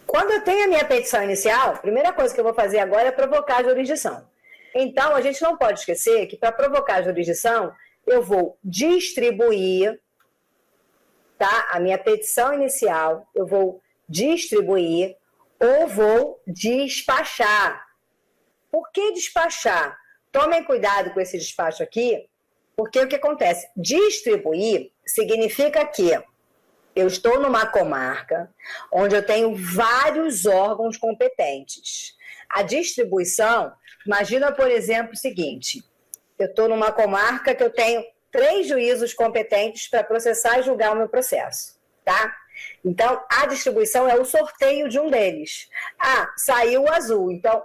Quando eu tenho a minha petição inicial, a primeira coisa que eu vou fazer agora é provocar a jurisdição. Então, a gente não pode esquecer que para provocar a jurisdição, eu vou distribuir, tá? A minha petição inicial, eu vou distribuir ou vou despachar. Por que despachar? Tomem cuidado com esse despacho aqui, porque o que acontece? Distribuir significa que eu estou numa comarca onde eu tenho vários órgãos competentes. A distribuição, imagina, por exemplo, o seguinte: eu estou numa comarca que eu tenho 3 juízos competentes para processar e julgar o meu processo, tá? Então, a distribuição é o sorteio de um deles. Ah, saiu o azul. Então,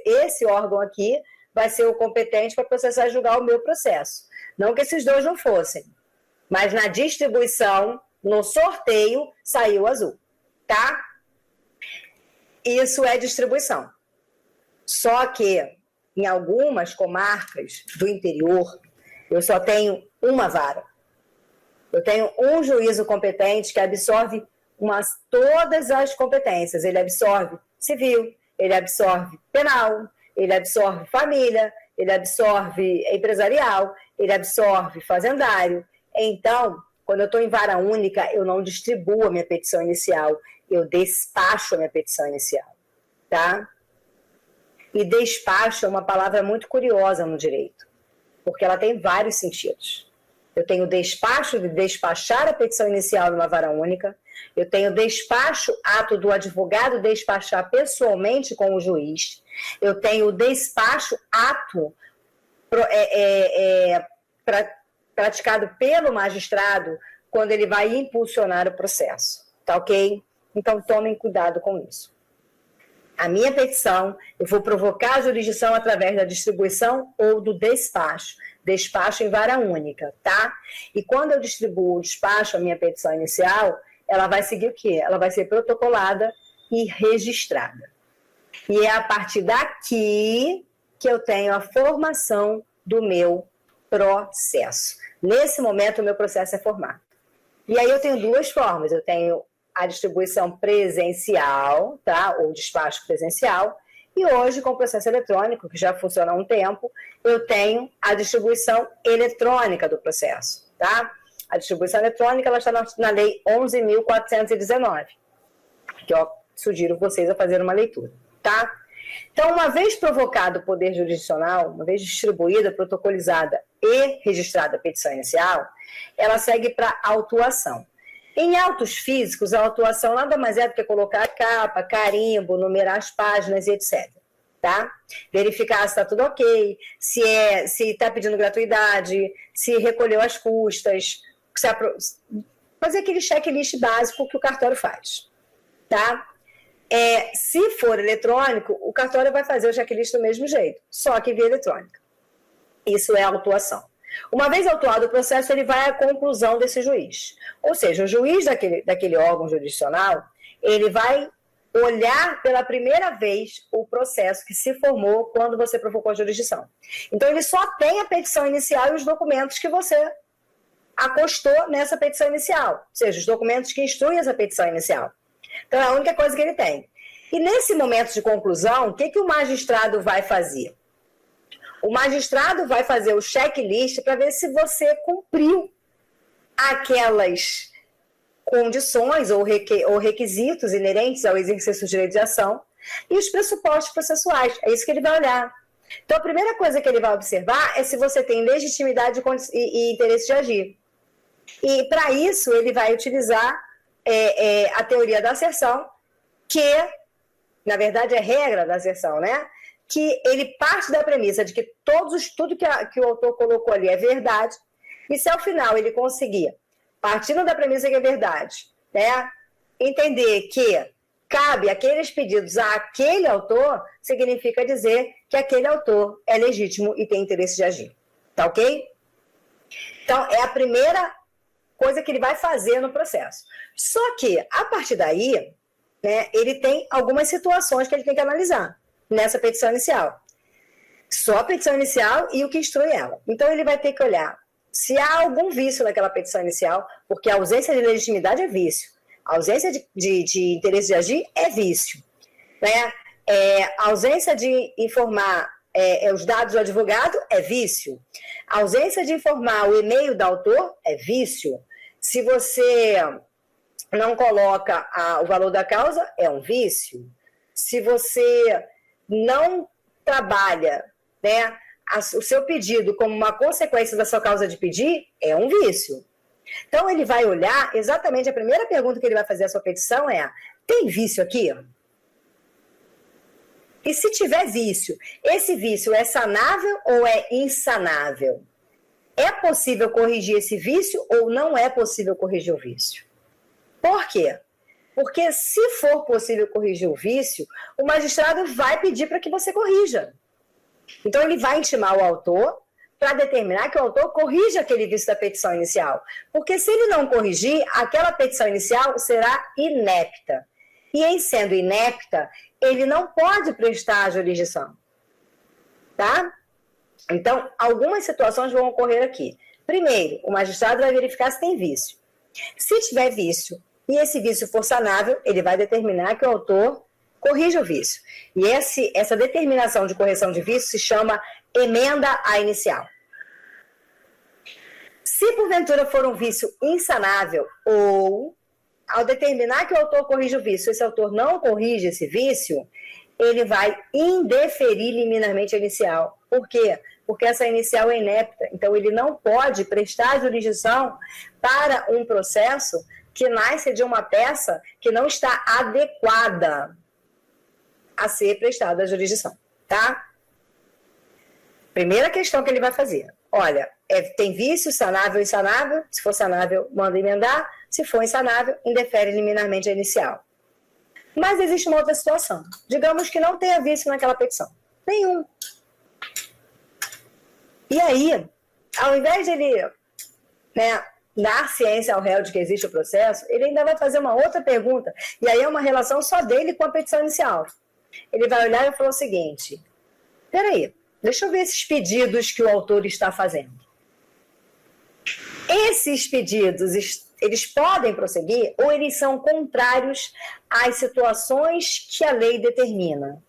esse órgão aqui vai ser o competente para processar e julgar o meu processo. Não que esses dois não fossem, mas na distribuição, no sorteio, saiu o azul, tá? Isso é distribuição. Só que em algumas comarcas do interior, eu só tenho uma vara. Eu tenho um juízo competente que absorve todas as competências. Ele absorve civil, ele absorve penal, ele absorve família, ele absorve empresarial, ele absorve fazendário. Então, quando eu estou em vara única, eu não distribuo a minha petição inicial, eu despacho a minha petição inicial, tá? E despacho é uma palavra muito curiosa no direito, porque ela tem vários sentidos. Eu tenho o despacho de despachar a petição inicial numa vara única, eu tenho o despacho, ato do advogado despachar pessoalmente com o juiz, eu tenho o despacho, ato praticado pelo magistrado quando ele vai impulsionar o processo, tá ok? Então tomem cuidado com isso. A minha petição, eu vou provocar a jurisdição através da distribuição ou do despacho em vara única, tá? E quando eu distribuo o despacho, a minha petição inicial, ela vai seguir o quê? Ela vai ser protocolada e registrada. E é a partir daqui que eu tenho a formação do meu processo. Nesse momento, o meu processo é formado. E aí eu tenho 2 formas. Eu tenho a distribuição presencial, tá? Ou despacho presencial. E hoje, com o processo eletrônico, que já funciona há um tempo, eu tenho a distribuição eletrônica do processo, tá? A distribuição eletrônica, ela está na Lei 11.419, que eu sugiro vocês a fazer uma leitura, tá? Então, uma vez provocado o poder jurisdicional, uma vez distribuída, protocolizada e registrada a petição inicial, ela segue para autuação. Em autos físicos, a autuação nada mais é do que colocar a capa, carimbo, numerar as páginas e etc. Tá? Verificar se está tudo ok, se está pedindo gratuidade, se recolheu as custas, fazer aquele checklist básico que o cartório faz. Tá? Se for eletrônico, o cartório vai fazer o checklist do mesmo jeito, só que via eletrônica. Isso é autuação. Uma vez autuado o processo, ele vai à conclusão desse juiz. Ou seja, o juiz daquele órgão jurisdicional, ele vai olhar pela primeira vez o processo que se formou quando você provocou a jurisdição. Então, ele só tem a petição inicial e os documentos que você acostou nessa petição inicial. Ou seja, os documentos que instruem essa petição inicial. Então, é a única coisa que ele tem. E nesse momento de conclusão, o que o magistrado vai fazer? O magistrado vai fazer o checklist para ver se você cumpriu aquelas condições ou requisitos inerentes ao exercício do direito de ação e os pressupostos processuais. É isso que ele vai olhar. Então, a primeira coisa que ele vai observar é se você tem legitimidade e interesse de agir. E, para isso, ele vai utilizar a teoria da asserção, que, na verdade, é regra da asserção, né? Que ele parte da premissa de que tudo que o autor colocou ali é verdade, e se ao final ele conseguir, partindo da premissa que é verdade, né, entender que cabe aqueles pedidos àquele autor, significa dizer que aquele autor é legítimo e tem interesse de agir. Tá ok? Então, é a primeira coisa que ele vai fazer no processo. Só que, a partir daí, né, ele tem algumas situações que ele tem que analisar nessa petição inicial. Só a petição inicial e o que instrui ela. Então, ele vai ter que olhar se há algum vício naquela petição inicial, porque a ausência de legitimidade é vício. A ausência de interesse de agir é vício. Né? A ausência de informar os dados do advogado é vício. A ausência de informar o e-mail do autor é vício. Se você não coloca o valor da causa, é um vício. Se você não trabalha, né, o seu pedido como uma consequência da sua causa de pedir, é um vício. Então, ele vai olhar, exatamente a primeira pergunta que ele vai fazer à sua petição é: tem vício aqui? E se tiver vício, esse vício é sanável ou é insanável? É possível corrigir esse vício ou não é possível corrigir o vício? Por quê? Porque se for possível corrigir o vício, o magistrado vai pedir para que você corrija. Então, ele vai intimar o autor para determinar que o autor corrija aquele vício da petição inicial. Porque se ele não corrigir, aquela petição inicial será inepta. E em sendo inepta, ele não pode prestar a jurisdição. Tá? Então, algumas situações vão ocorrer aqui. Primeiro, o magistrado vai verificar se tem vício. Se tiver vício e esse vício for sanável, ele vai determinar que o autor corrija o vício. E essa determinação de correção de vício se chama emenda à inicial. Se porventura for um vício insanável ou, ao determinar que o autor corrija o vício, esse autor não corrige esse vício, ele vai indeferir liminarmente a inicial. Por quê? Porque essa inicial é inepta. Então, ele não pode prestar jurisdição para um processo que nasce de uma peça que não está adequada a ser prestada a jurisdição, tá? Primeira questão que ele vai fazer. Olha, tem vício, sanável e insanável? Se for sanável, manda emendar. Se for insanável, indefere liminarmente a inicial. Mas existe uma outra situação. Digamos que não tenha vício naquela petição. Nenhum. E aí, ao invés de ele, né, dar ciência ao réu de que existe o processo, ele ainda vai fazer uma outra pergunta. E aí é uma relação só dele com a petição inicial. Ele vai olhar e falar o seguinte: peraí, deixa eu ver esses pedidos que o autor está fazendo. Esses pedidos, eles podem prosseguir ou eles são contrários às situações que a lei determina,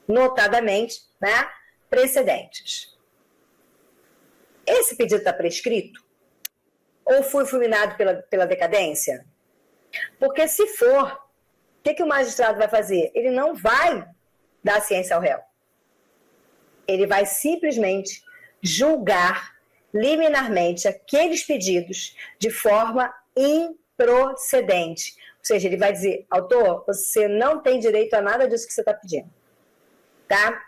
notadamente, né, precedentes. Esse pedido está prescrito? Ou foi fulminado pela decadência? Porque se for, o que o magistrado vai fazer? Ele não vai dar ciência ao réu. Ele vai simplesmente julgar liminarmente aqueles pedidos de forma improcedente. Ou seja, ele vai dizer: autor, você não tem direito a nada disso que você está pedindo. Tá?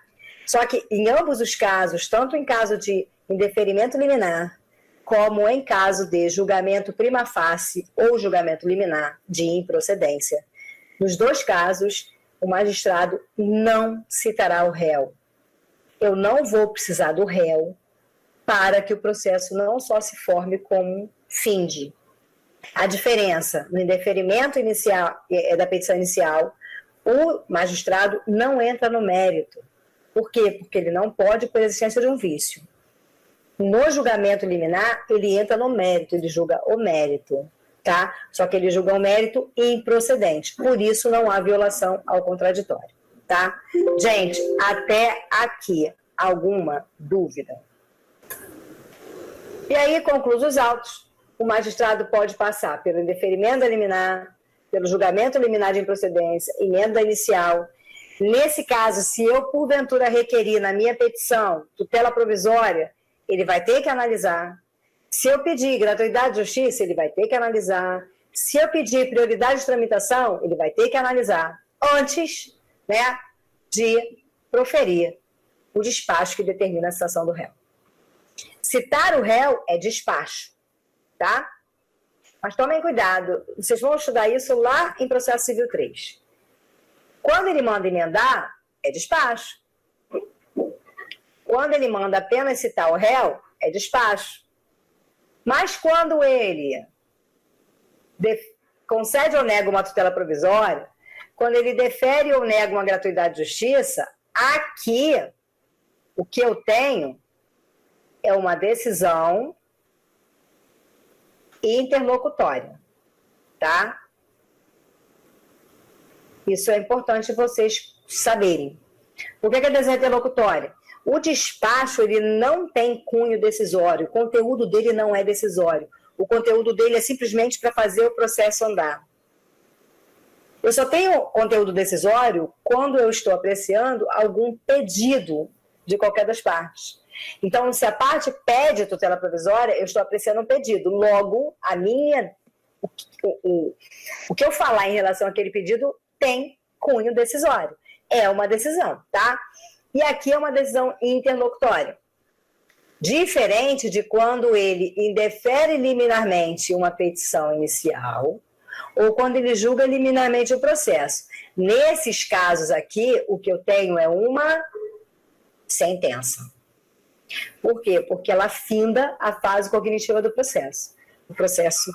Só que em ambos os casos, tanto em caso de indeferimento liminar, como em caso de julgamento prima facie ou julgamento liminar de improcedência, nos dois casos, o magistrado não citará o réu. Eu não vou precisar do réu para que o processo não só se forme como finde. A diferença no indeferimento inicial, da petição inicial, o magistrado não entra no mérito. Por quê? Porque ele não pode por existência de um vício. No julgamento liminar, ele entra no mérito, ele julga o mérito, tá? Só que ele julga o mérito improcedente. Por isso não há violação ao contraditório, tá? Gente, até aqui, alguma dúvida? E aí, concluídos os autos, o magistrado pode passar pelo indeferimento liminar, pelo julgamento liminar de improcedência, emenda inicial. Nesse caso, se eu, porventura, requerir na minha petição tutela provisória, ele vai ter que analisar. Se eu pedir gratuidade de justiça, ele vai ter que analisar. Se eu pedir prioridade de tramitação, ele vai ter que analisar antes, né, de proferir o despacho que determina a citação do réu. Citar o réu é despacho, tá? Mas tomem cuidado, vocês vão estudar isso lá em Processo Civil 3. Quando ele manda emendar, é despacho. Quando ele manda apenas citar o réu, é despacho. Mas quando ele concede ou nega uma tutela provisória, quando ele defere ou nega uma gratuidade de justiça, aqui o que eu tenho é uma decisão interlocutória, tá? Isso é importante vocês saberem. Por que é decisão interlocutória? O despacho ele não tem cunho decisório, o conteúdo dele não é decisório. O conteúdo dele é simplesmente para fazer o processo andar. Eu só tenho conteúdo decisório quando eu estou apreciando algum pedido de qualquer das partes. Então, se a parte pede tutela provisória, eu estou apreciando um pedido. Logo, o que eu falar em relação àquele pedido tem cunho decisório. É uma decisão, tá? E aqui é uma decisão interlocutória. Diferente de quando ele indefere liminarmente uma petição inicial ou quando ele julga liminarmente o processo. Nesses casos aqui, o que eu tenho é uma sentença. Por quê? Porque ela finda a fase cognitiva do processo. O processo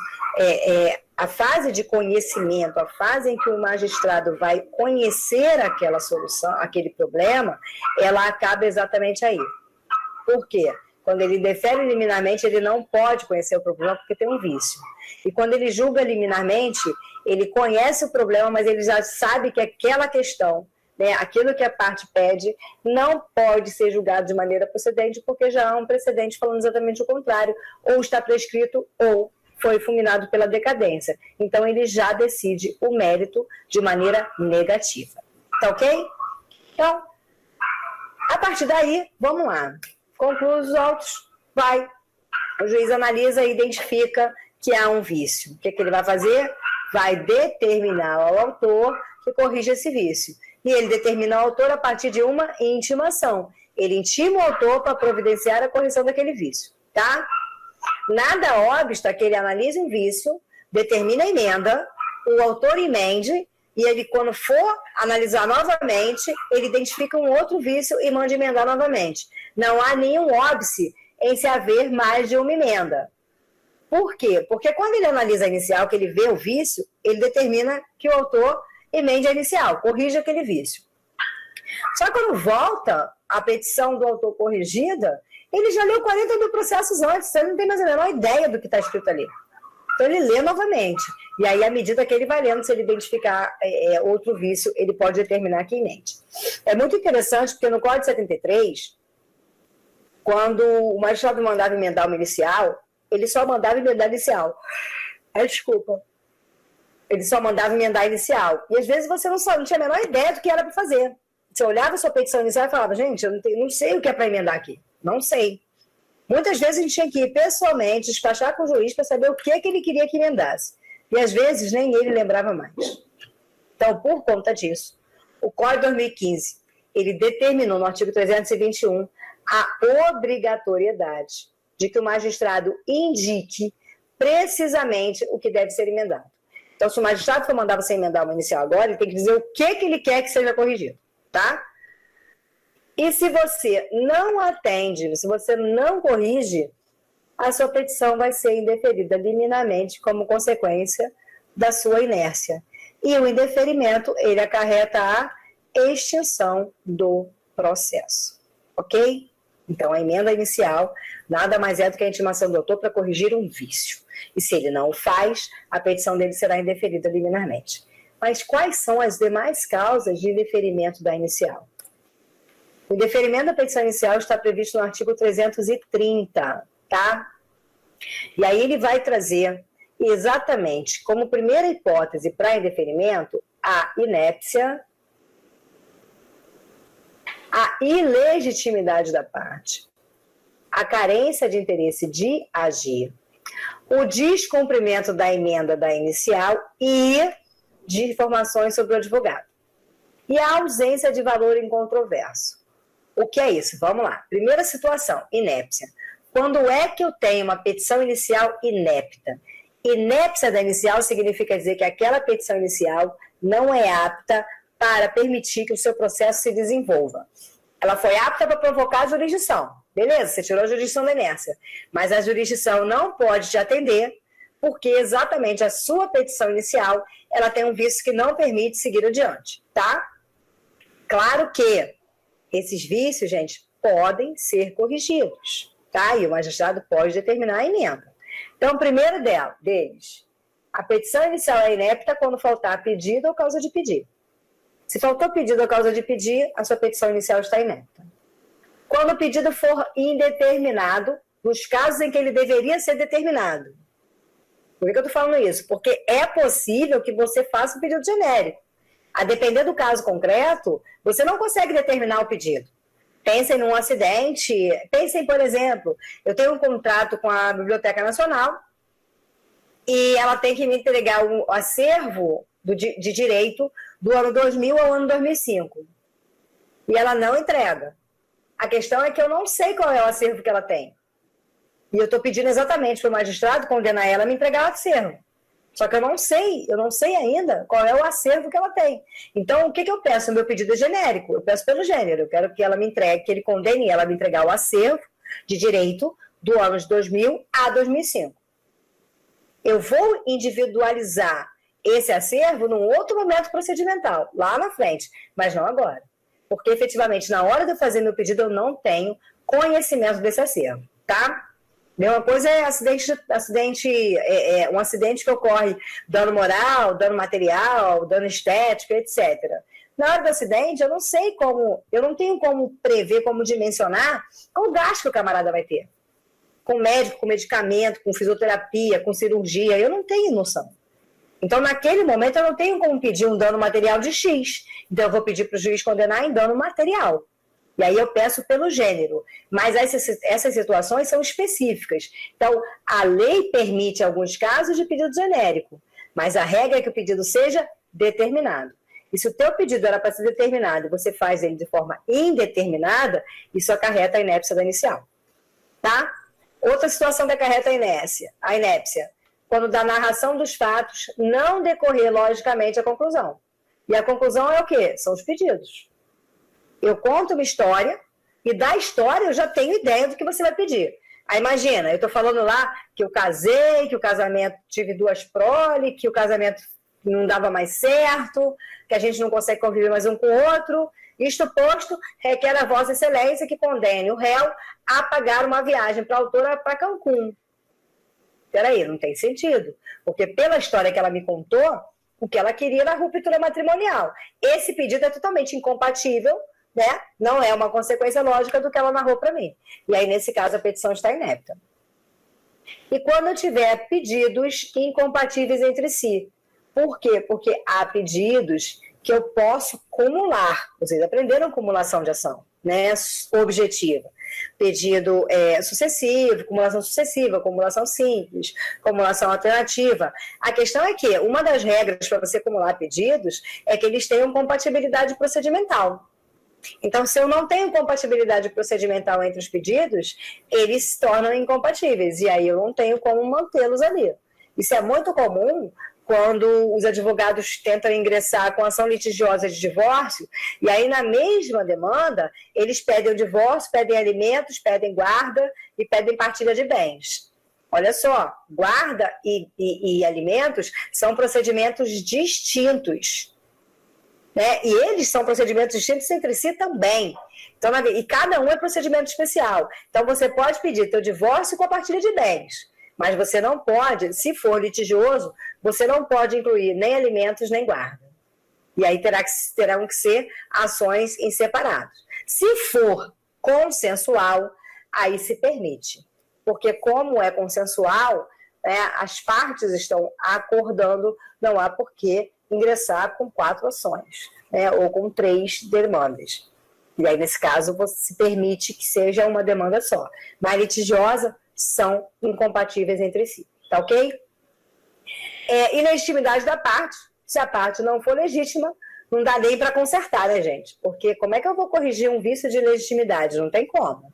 a fase de conhecimento, a fase em que o magistrado vai conhecer aquela solução, aquele problema, ela acaba exatamente aí. Por quê? Quando ele defere liminarmente, ele não pode conhecer o problema porque tem um vício. E quando ele julga liminarmente, ele conhece o problema, mas ele já sabe que aquela questão, né, aquilo que a parte pede, não pode ser julgado de maneira procedente, porque já há um precedente falando exatamente o contrário, ou está prescrito, ou foi fulminado pela decadência. Então, ele já decide o mérito de maneira negativa. Tá ok? Então, a partir daí, vamos lá. Concluídos os autos, vai. O juiz analisa e identifica que há um vício. O que ele vai fazer? Vai determinar ao autor que corrija esse vício. E ele determina ao autor a partir de uma intimação. Ele intima o autor para providenciar a correção daquele vício. Tá? Nada obsta que ele analise um vício, determina a emenda, o autor emende, e ele, quando for analisar novamente, ele identifica um outro vício e manda emendar novamente. Não há nenhum óbice em se haver mais de uma emenda. Por quê? Porque quando ele analisa a inicial, que ele vê o vício, ele determina que o autor emende a inicial, corrija aquele vício. Só que quando volta a petição do autor corrigida, ele já leu 40 mil processos antes, você não tem mais a menor ideia do que está escrito ali. Então ele lê novamente. E aí, à medida que ele vai lendo, se ele identificar outro vício, ele pode determinar que emende. É muito interessante, porque no Código 73, quando o magistrado mandava emendar uma inicial, ele só mandava emendar inicial. Desculpa. Ele só mandava emendar inicial. E às vezes você não tinha a menor ideia do que era para fazer. Você olhava a sua petição inicial e falava, gente, eu não sei o que é para emendar aqui. Não sei. Muitas vezes a gente tinha que ir pessoalmente, despachar com o juiz para saber o que ele queria que emendasse. E às vezes nem ele lembrava mais. Então, por conta disso, o Código 2015, ele determinou no artigo 321 a obrigatoriedade de que o magistrado indique precisamente o que deve ser emendado. Então, se o magistrado for mandar você emendar uma inicial agora, ele tem que dizer o que ele quer que seja corrigido, tá? E se você não atende, se você não corrige, a sua petição vai ser indeferida liminarmente como consequência da sua inércia. E o indeferimento, ele acarreta a extinção do processo. Ok? Então, a emenda inicial nada mais é do que a intimação do autor para corrigir um vício. E se ele não o faz, a petição dele será indeferida liminarmente. Mas quais são as demais causas de indeferimento da inicial? O indeferimento da petição inicial está previsto no artigo 330, tá? E aí ele vai trazer exatamente como primeira hipótese para indeferimento a inépcia, a ilegitimidade da parte, a carência de interesse de agir, o descumprimento da emenda da inicial e de informações sobre o advogado. E a ausência de valor incontroverso. O que é isso? Vamos lá. Primeira situação, inépcia. Quando é que eu tenho uma petição inicial inépta? Inépcia da inicial significa dizer que aquela petição inicial não é apta para permitir que o seu processo se desenvolva. Ela foi apta para provocar a jurisdição. Beleza, você tirou a jurisdição da inércia. Mas a jurisdição não pode te atender porque exatamente a sua petição inicial ela tem um vício que não permite seguir adiante, tá? Claro que esses vícios, gente, podem ser corrigidos, tá? E o magistrado pode determinar a emenda. Então, o primeiro deles, a petição inicial é inepta quando faltar pedido ou causa de pedido. Se faltou pedido a causa de pedir, a sua petição inicial está inepta. Quando o pedido for indeterminado, nos casos em que ele deveria ser determinado. Por que eu estou falando isso? Porque é possível que você faça um pedido genérico. A depender do caso concreto, você não consegue determinar o pedido. Pensem num acidente, pensem, por exemplo, eu tenho um contrato com a Biblioteca Nacional e ela tem que me entregar um acervo de direito do ano 2000 ao ano 2005. E ela não entrega. A questão é que eu não sei qual é o acervo que ela tem. E eu estou pedindo exatamente para o magistrado condenar ela a me entregar o acervo. Só que eu não sei ainda qual é o acervo que ela tem. Então, o que eu peço? O meu pedido é genérico, eu peço pelo gênero. Eu quero que ela me entregue, que ele condene ela a me entregar o acervo de direito do ano de 2000 a 2005. Eu vou individualizar esse acervo num outro momento procedimental, lá na frente, mas não agora. Porque, efetivamente, na hora de eu fazer meu pedido, eu não tenho conhecimento desse acervo, tá? Mesma coisa é um acidente que ocorre dano moral, dano material, dano estético, etc. Na hora do acidente, eu não tenho como prever, como dimensionar o gasto que o camarada vai ter. Com médico, com medicamento, com fisioterapia, com cirurgia, eu não tenho noção. Então, naquele momento, eu não tenho como pedir um dano material de X. Então, eu vou pedir para o juiz condenar em dano material. E aí eu peço pelo gênero. Mas essas situações são específicas. Então, a lei permite, em alguns casos, de pedido genérico. Mas a regra é que o pedido seja determinado. E se o teu pedido era para ser determinado e você faz ele de forma indeterminada, isso acarreta a inépcia da inicial. Tá? Outra situação que acarreta a inépcia. Quando da narração dos fatos não decorrer logicamente a conclusão. E a conclusão é o quê? São os pedidos. Eu conto uma história e da história eu já tenho ideia do que você vai pedir. Aí imagina, eu estou falando lá que eu casei, que o casamento tive 2 prole, que o casamento não dava mais certo, que a gente não consegue conviver mais um com o outro. Isto posto, requer a Vossa Excelência que condene o réu a pagar uma viagem para a autora para Cancún. Peraí, não tem sentido. Porque pela história que ela me contou, o que ela queria era a ruptura matrimonial. Esse pedido é totalmente incompatível, né? Não é uma consequência lógica do que ela narrou para mim. E aí, nesse caso, a petição está inepta. E quando eu tiver pedidos incompatíveis entre si. Por quê? Porque há pedidos que eu posso cumular. Vocês aprenderam cumulação de ação, né? Objetiva. Pedido sucessivo, acumulação simples, acumulação alternativa. A questão é que uma das regras para você acumular pedidos é que eles tenham compatibilidade procedimental. Então, se eu não tenho compatibilidade procedimental entre os pedidos, eles se tornam incompatíveis, e aí eu não tenho como mantê-los ali. Isso é muito comum quando os advogados tentam ingressar com ação litigiosa de divórcio, e aí na mesma demanda, eles pedem o divórcio, pedem alimentos, pedem guarda e pedem partilha de bens. Olha só, guarda e alimentos são procedimentos distintos. Né? E eles são procedimentos distintos entre si também. Então, e cada um é procedimento especial. Então, você pode pedir teu divórcio com a partilha de bens, mas você não pode, se for litigioso, você não pode incluir nem alimentos nem guarda. E aí terão que ser ações em separados. Se for consensual, aí se permite. Porque como é consensual, né, as partes estão acordando, não há por que ingressar com 4 ações, né, ou com 3 demandas. E aí, nesse caso, você se permite que seja uma demanda só. Mas litigiosa são incompatíveis entre si. Tá ok? Ilegitimidade da parte. Se a parte não for legítima, não dá nem para consertar, né, gente? Porque como é que eu vou corrigir um vício de legitimidade? Não tem como.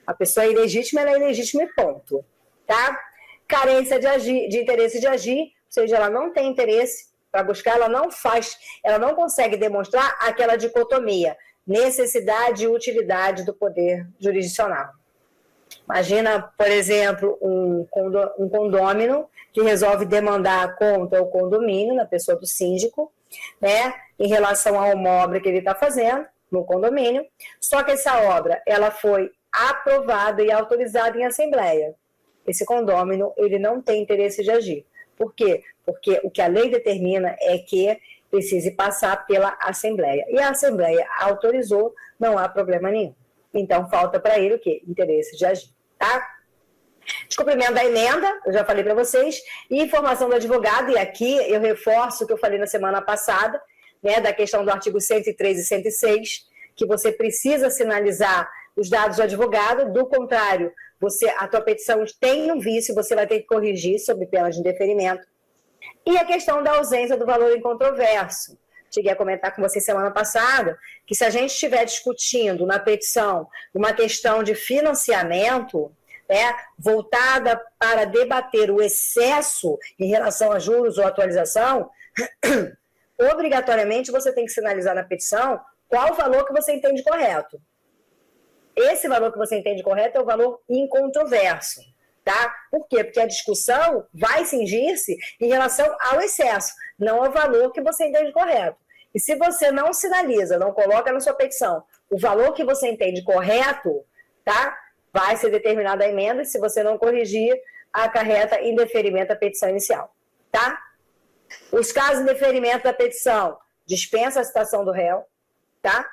A pessoa é ilegítima, ela é ilegítima e ponto. Tá? Carência de interesse de agir, ou seja, ela não tem interesse para buscar, ela não consegue demonstrar aquela dicotomia, necessidade e utilidade do poder jurisdicional. Imagina, por exemplo, um condômino que resolve demandar contra o condomínio, na pessoa do síndico, né, em relação a uma obra que ele está fazendo no condomínio, só que essa obra ela foi aprovada e autorizada em assembleia. Esse condômino ele não tem interesse de agir. Por quê? Porque o que a lei determina é que precise passar pela Assembleia. E a Assembleia autorizou, não há problema nenhum. Então, falta para ele o quê? Interesse de agir, tá? Descumprimento da emenda, eu já falei para vocês, e informação do advogado, e aqui eu reforço o que eu falei na semana passada, né, da questão do artigo 103 e 106, que você precisa sinalizar os dados do advogado, do contrário, a tua petição tem um vício, você vai ter que corrigir sob pena de indeferimento. E a questão da ausência do valor incontroverso. Cheguei a comentar com vocês semana passada que se a gente estiver discutindo na petição uma questão de financiamento, né, voltada para debater o excesso em relação a juros ou atualização, obrigatoriamente você tem que sinalizar na petição qual o valor que você entende correto. Esse valor que você entende correto é o valor incontroverso, tá? Por quê? Porque a discussão vai cingir-se em relação ao excesso, não ao valor que você entende correto. E se você não sinaliza, não coloca na sua petição o valor que você entende correto, tá? Vai ser determinada a emenda, e se você não corrigir, acarreta indeferimento da petição inicial, tá? Os casos de indeferimento da petição, dispensa a citação do réu, tá?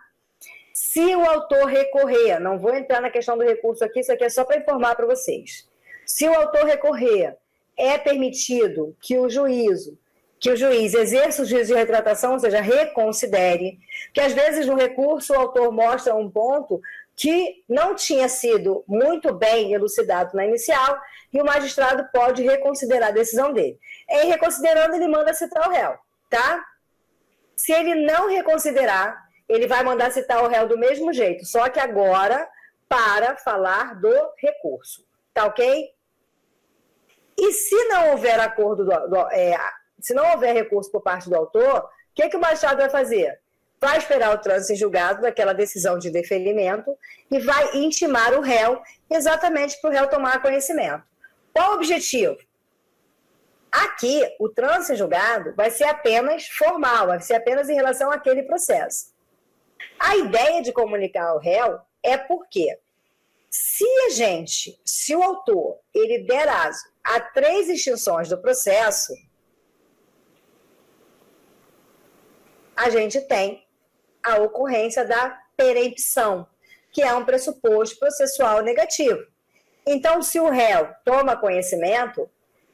Se o autor recorrer, não vou entrar na questão do recurso aqui, isso aqui é só para informar para vocês. Se o autor recorrer, é permitido que o juiz exerça o juízo de retratação, ou seja, reconsidere, que às vezes no recurso o autor mostra um ponto que não tinha sido muito bem elucidado na inicial, e o magistrado pode reconsiderar a decisão dele. Em reconsiderando, ele manda citar o réu, tá? Se ele não reconsiderar, ele vai mandar citar o réu do mesmo jeito, só que agora para falar do recurso, tá ok? E se não houver acordo, se não houver recurso por parte do autor, o que o magistrado vai fazer? Vai esperar o trânsito em julgado daquela decisão de deferimento e vai intimar o réu exatamente para o réu tomar conhecimento. Qual o objetivo? Aqui, o trânsito em julgado vai ser apenas formal, vai ser apenas em relação àquele processo. A ideia de comunicar ao réu é porque se o autor ele der aso a 3 extinções do processo, a gente tem a ocorrência da perempção, que é um pressuposto processual negativo. Então, se o réu toma conhecimento,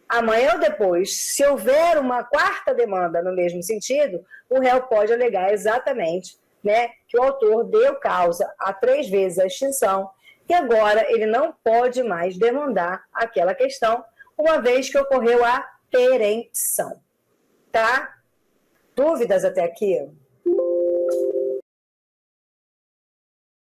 amanhã ou depois, se houver uma 4ª demanda no mesmo sentido, o réu pode alegar exatamente, né, que o autor deu causa a 3 vezes a extinção e agora ele não pode mais demandar aquela questão, uma vez que ocorreu a perempção. Tá? Dúvidas até aqui?